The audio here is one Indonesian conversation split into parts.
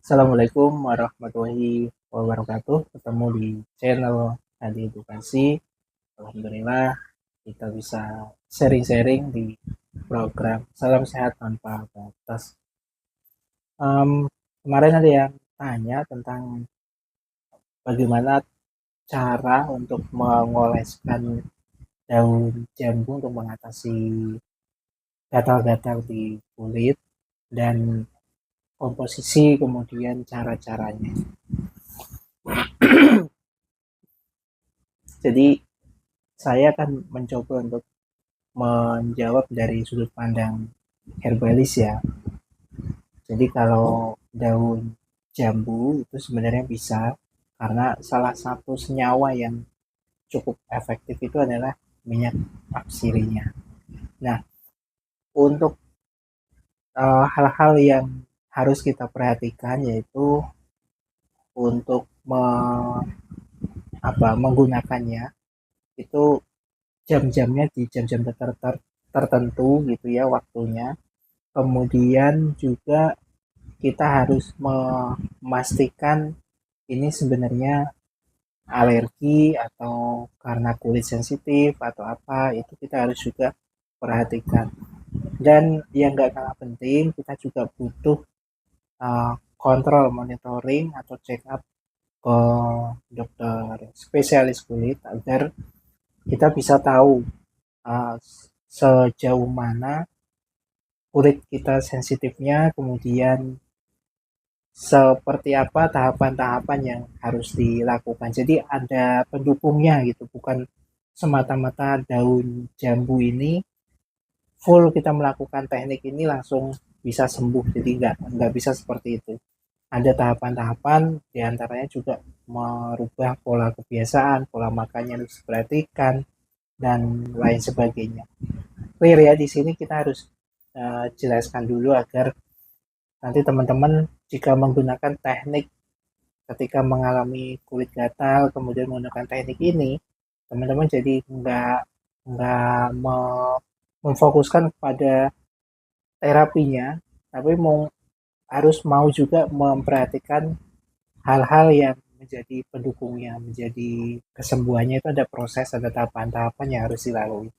Assalamualaikum warahmatullahi wabarakatuh. Ketemu di channel Adi Edukasi. Alhamdulillah kita bisa sharing-sharing di program Salam Sehat Tanpa Batas. Kemarin ada yang tanya tentang bagaimana cara untuk mengoleskan daun jambu untuk mengatasi gatal-gatal di kulit dan komposisi kemudian cara-caranya. Jadi saya akan mencoba untuk menjawab dari sudut pandang herbalis ya. Jadi kalau daun jambu itu sebenarnya bisa karena salah satu senyawa yang cukup efektif itu adalah minyak atsirinya. Nah, untuk hal-hal yang harus kita perhatikan yaitu untuk menggunakannya itu jam-jamnya di jam-jam tertentu gitu ya waktunya. Kemudian juga kita harus memastikan ini sebenarnya alergi atau karena kulit sensitif atau apa, itu kita harus juga perhatikan. Dan yang gak kalah penting, kita juga butuh kontrol monitoring atau check up ke dokter spesialis kulit agar kita bisa tahu sejauh mana kulit kita sensitifnya, kemudian seperti apa tahapan-tahapan yang harus dilakukan. Jadi ada pendukungnya gitu, bukan semata-mata daun jambu ini full kita melakukan teknik ini langsung bisa sembuh. Jadi nggak bisa seperti itu. Ada tahapan-tahapan, diantaranya juga merubah pola kebiasaan, pola makan yang harus diperhatikan, dan lain sebagainya. Clear ya, di sini kita harus jelaskan dulu agar nanti teman-teman jika menggunakan teknik ketika mengalami kulit gatal kemudian menggunakan teknik ini, teman-teman jadi nggak memfokuskan pada terapinya, tapi harus mau juga memperhatikan hal-hal yang menjadi pendukungnya, menjadi kesembuhannya. Itu ada proses, ada tahapan-tahapan yang harus dilalui.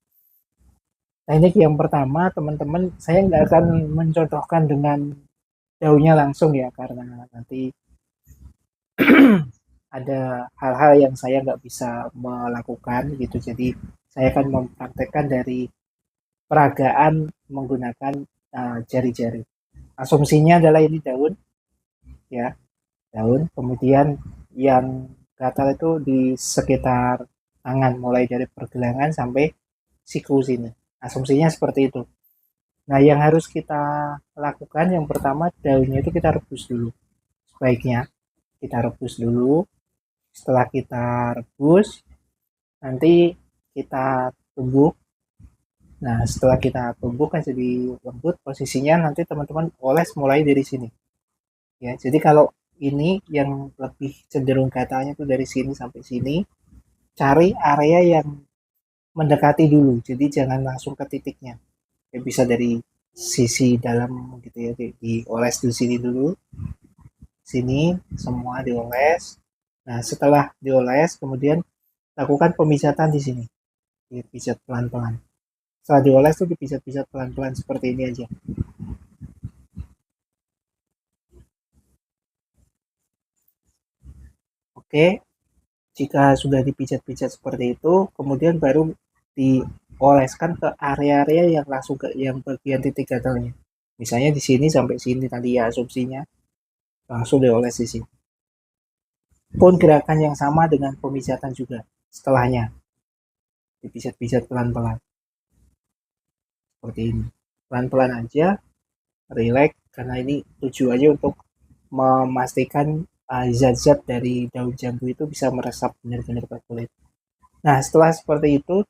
Teknik yang pertama, teman-teman, saya nggak akan mencontohkan dengan daunnya langsung ya, karena nanti ada hal-hal yang saya nggak bisa melakukan gitu. Jadi saya akan mempraktekkan dari peragaan menggunakan jari-jari. Asumsinya adalah ini daun, ya, daun. Kemudian yang gatal itu di sekitar tangan, mulai dari pergelangan sampai siku sini. Asumsinya seperti itu. Nah, yang harus kita lakukan yang pertama, daunnya itu kita rebus dulu. Sebaiknya kita rebus dulu. Setelah kita rebus, nanti kita tumbuk. Nah, setelah kita tumbuk kan jadi lembut, posisinya nanti teman-teman oles mulai dari sini. Ya, jadi kalau ini yang lebih cenderung gatalnya itu dari sini sampai sini, cari area yang mendekati dulu. Jadi jangan langsung ke titiknya. Ya, bisa dari sisi dalam gitu ya, dioles di sini dulu. Sini semua dioles. Nah, setelah dioles kemudian lakukan pemijatan di sini. Dipijat pelan-pelan. Setelah dioles tuh dipijat-pijat pelan-pelan seperti ini aja. Oke, jika sudah dipijat-pijat seperti itu, kemudian baru dioleskan ke area-area yang langsung ke yang bagian titik gatalnya. Misalnya di sini sampai sini tadi ya asumsinya, langsung dioles di sini. Pun gerakan yang sama dengan pemijatan juga setelahnya. Dipijat-pijat pelan-pelan. Seperti ini. Pelan-pelan aja, relax, karena ini tujuannya untuk memastikan zat-zat dari daun jambu itu bisa meresap benar-benar ke kulit. Nah, setelah seperti itu,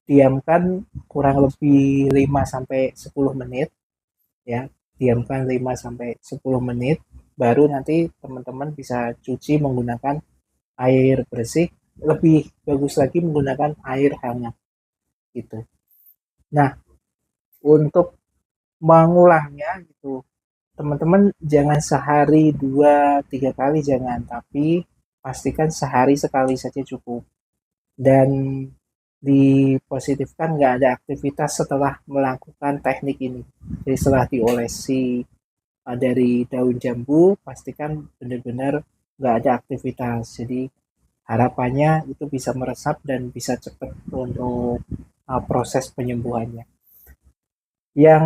diamkan kurang lebih 5 sampai 10 menit ya. Diamkan 5 sampai 10 menit baru nanti teman-teman bisa cuci menggunakan air bersih. Lebih bagus lagi menggunakan air hangat gitu. Nah, untuk mengulangnya gitu teman-teman jangan sehari 2 3 kali jangan, tapi pastikan sehari sekali saja cukup. Dan dipositifkan nggak ada aktivitas setelah melakukan teknik ini. Jadi setelah diolesi dari daun jambu, pastikan benar-benar nggak ada aktivitas. Jadi harapannya itu bisa meresap dan bisa cepat untuk proses penyembuhannya. Yang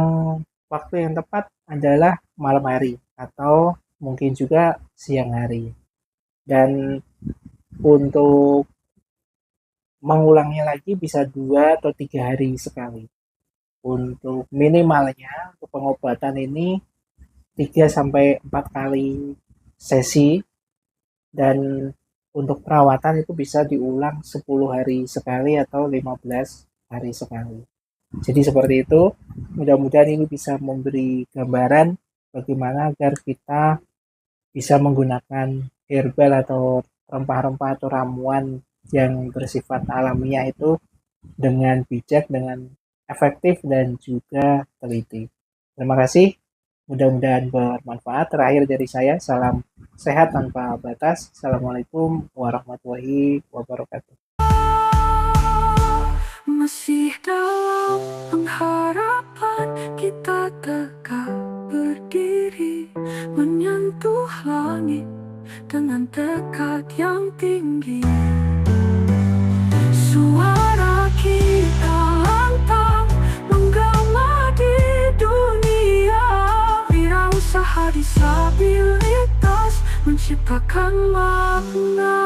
waktu yang tepat adalah malam hari atau mungkin juga siang hari. Dan untuk mengulangnya lagi bisa 2 atau 3 hari sekali. Untuk minimalnya untuk pengobatan ini 3 sampai 4 kali sesi, dan untuk perawatan itu bisa diulang 10 hari sekali atau 15 hari sekali. Jadi seperti itu, mudah-mudahan ini bisa memberi gambaran bagaimana agar kita bisa menggunakan herbal atau rempah-rempah atau ramuan yang bersifat alamiah itu dengan bijak, dengan efektif dan juga teliti. Terima kasih, mudah-mudahan bermanfaat. Terakhir dari saya, salam sehat tanpa batas. Assalamualaikum warahmatullahi wabarakatuh. Masih dalam pengharapan kita tegak berdiri, menyentuh langit dengan tekad yang tinggi. Suara kita lantang menggema di dunia, wirausaha disabilitas menciptakan makna.